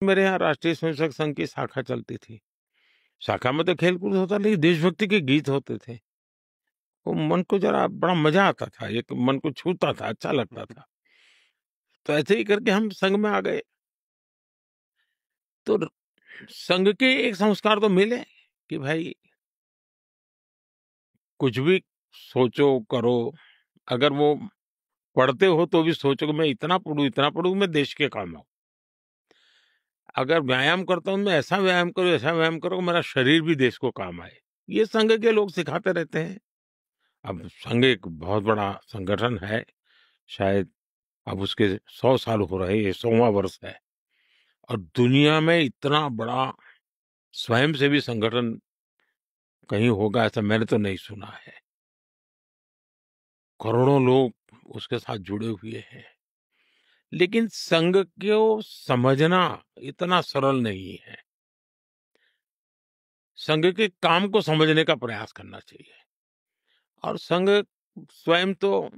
मेरे यहाँ राष्ट्रीय स्वयंसेवक संघ की शाखा चलती थी। शाखा में तो खेल-कूद होता, लेकिन देशभक्ति के गीत होते थे। वो मन को जरा बड़ा मज़ा आता था, एक मन को छूता था, अच्छा लगता था। तो ऐसे ही करके हम संघ में आ गए। तो र संघ के एक संस्कार तो मिले कि भाई कुछ भी सोचो, करो, अगर वो पढ़ते हो तो भी सोचो कि मैं इतना पढूँ मैं देश के काम आऊँ। अगर व्यायाम करता हूँ, मैं ऐसा व्यायाम करो कि मेरा शरीर भी देश को काम आए। ये संघ के लोग सिखाते रहते हैं। अब संघ एक बहुत बड़ा संगठन है, शायद अब उसके 100 साल हो रहे हैं, ये 100वाँ वर्ष है और दुनिया में इतना बड़ा स्वयंसेवी संगठन कहीं होगा ऐसा मैंने तो नहीं सुना है। करोड़ों लोग उसके साथ जुड़े हुए हैं। लेकिन संघ को समझना इतना सरल नहीं है। संघ के काम को समझने का प्रयास करना चाहिए और संघ स्वयं तो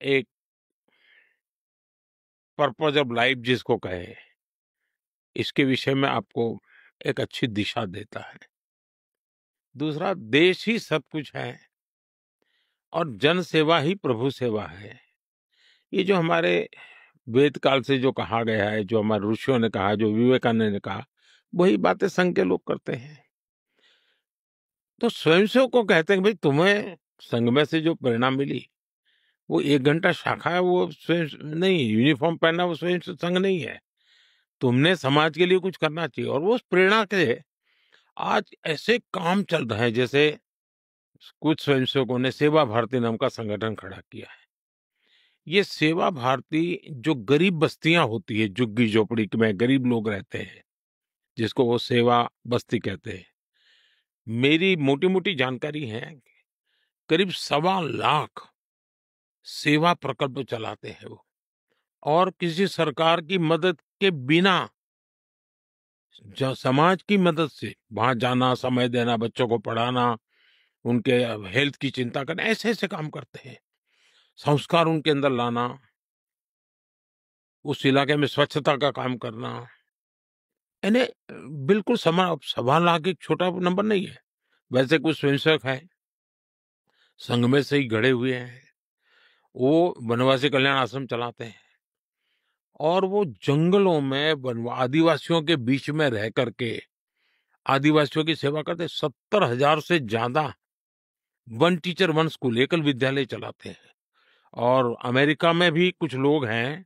एक पर्पज ऑफ लाइफ जिसको कहें, इसके विषय में आपको एक अच्छी दिशा देता है। दूसरा, देश ही सब कुछ है और जन सेवा ही प्रभु सेवा है। ये जो हमारे वेद काल से जो कहा गया है, जो हमारे ऋषियों ने कहा, जो विवेकानंद ने कहा, वही बातें संघ के लोग करते हैं। तो स्वयंसेवक को कहते हैं कि भाई तुम्हें संघ में से जो प्रेरणा मिली, वो 1 घंटा शाखा है, वो स्वयं नहीं, यूनिफॉर्म पहनना वो स्वयं संघ नहीं है। तुमने समाज के लिए कुछ करना चाहिए और वो उस प्रेरणा से आज ऐसे काम चल रहे हैं, जैसे कुछ स्वयंसेवकों ने सेवा भारती नाम का संगठन खड़ा किया है। ये सेवा भारती जो गरीब बस्तियां होती है, झुग्गी झोपड़ी में गरीब लोग रहते हैं, जिसको वो सेवा बस्ती कहते हैं। मेरी मोटी-मोटी जानकारी है, करीब 1.25 लाख सेवा प्रकल्प चलाते हैं वो और किसी सरकार की मदद के बिना समाज की मदद से वहां जाना, समय देना, बच्चों को पढ़ाना, उनके हेल्थ की चिंता करना, ऐसे ऐसे काम करते हैं। संस्कार उनके अंदर लाना, उस इलाके में स्वच्छता का काम करना, यानी बिल्कुल 1.25 लाख एक छोटा नंबर नहीं है। वैसे कुछ स्वयंसेवक हैं, संघ में से ही गढ़े हुए हैं, वो वनवासी कल्याण आश्रम चलाते हैं और वो जंगलों में आदिवासियों के बीच में रह करके आदिवासियों की सेवा करते। 70,000 से ज्यादा वन टीचर वन स्कूल एकल विद्यालय चलाते हैं और अमेरिका में भी कुछ लोग हैं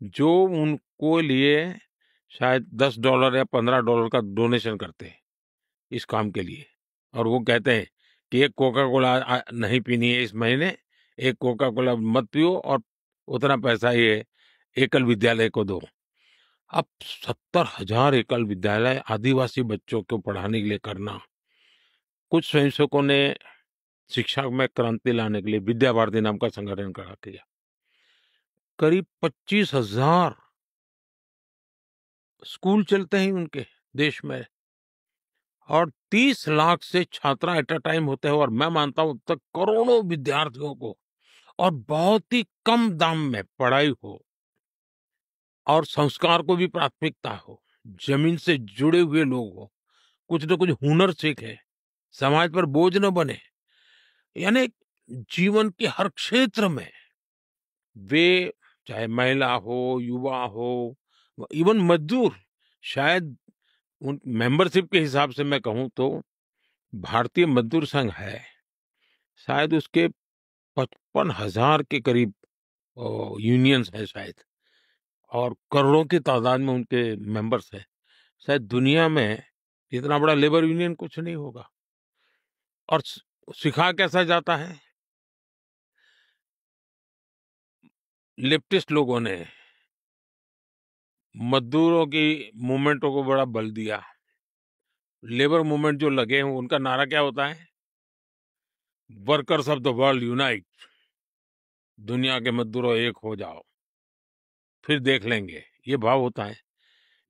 जो उनको लिए शायद $10 या $15 का डोनेशन करते हैं इस काम के लिए और वो कहते हैं कि एक कोका कोला नहीं पीनी है इस महीने, एक कोका कोला मत पियो और उतना पैसा ये एकल विद्यालय को दो। अब 70,000 एकल विद्यालय आदिवासी बच्चों को पढ़ाने के लिए करना। कुछ स्वयंसेवकों ने शिक्षा में क्रांति लाने के लिए विद्या भारती नाम का संगठन खड़ा किया। करीब 25,000 स्कूल चलते हैं उनके देश में और 30 लाख से छात्रा एट अ टाइम होते हैं और मैं मानता हूं अब तक करोड़ों विद्यार्थियों को और बहुत ही कम दाम में पढ़ाई हो और संस्कार को भी प्राथमिकता हो, जमीन से जुड़े हुए लोग हो, कुछ न कुछ हुनर सीखे, समाज पर बोझ न बने, यानी जीवन के हर क्षेत्र में वे, चाहे महिला हो, युवा हो, इवन मजदूर, शायद उन मेंबरशिप के हिसाब से मैं कहूं तो भारतीय मजदूर संघ है, शायद उसके 55,000 के करीब यूनियंस है शायद और करोड़ों की तादाद में उनके मेंबर्स हैं। शायद दुनिया में इतना बड़ा लेबर यूनियन कुछ नहीं होगा और सिखा कैसा जाता है, लेफ्टिस्ट लोगों ने मजदूरों की मूवमेंटों को बड़ा बल दिया। लेबर मूवमेंट जो लगे हैं उनका नारा क्या होता है, workers of the world unite, दुनिया के मजदूरों एक हो जाओ फिर देख लेंगे, ये भाव होता है।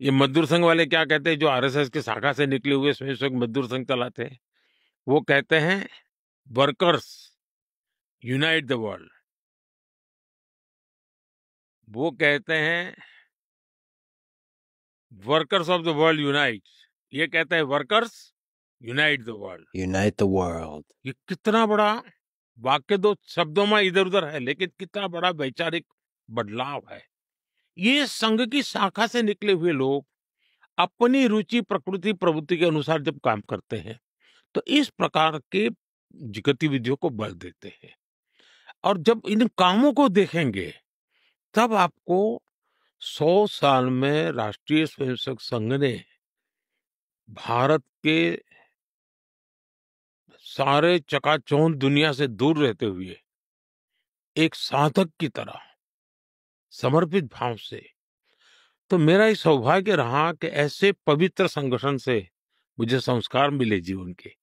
ये मजदूर संघ वाले क्या कहते हैं, जो आरएसएस की शाखा से निकले हुए स्वयंसेवक मजदूर संघ चलाते हैं, वो कहते हैं वर्कर्स यूनाइट द वर्ल्ड। वो कहते हैं workers of the world unite, ये कहते हैं workers unite the world. Unite the world. ये कितना बड़ा वाक्य, दो शब्दों में इधर उधर है, लेकिन कितना बड़ा वैचारिक बदलाव है। ये संघ की शाखा से निकले हुए लोग अपनी रुचि, प्रकृति, प्रवृत्ति के अनुसार जब काम करते हैं, तो इस प्रकार के गतिविधियों को बल देते हैं। और जब इन कामों को देखेंगे, तब आपको 100 साल में राष्ट्रीय स्वयंसेवक संघ ने भारत के सारे चकाचौंध दुनिया से दूर रहते हुए एक साधक की तरह समर्पित भाव से, तो मेरा ये सौभाग्य रहा कि ऐसे पवित्र संगठन से मुझे संस्कार मिले जीवन के,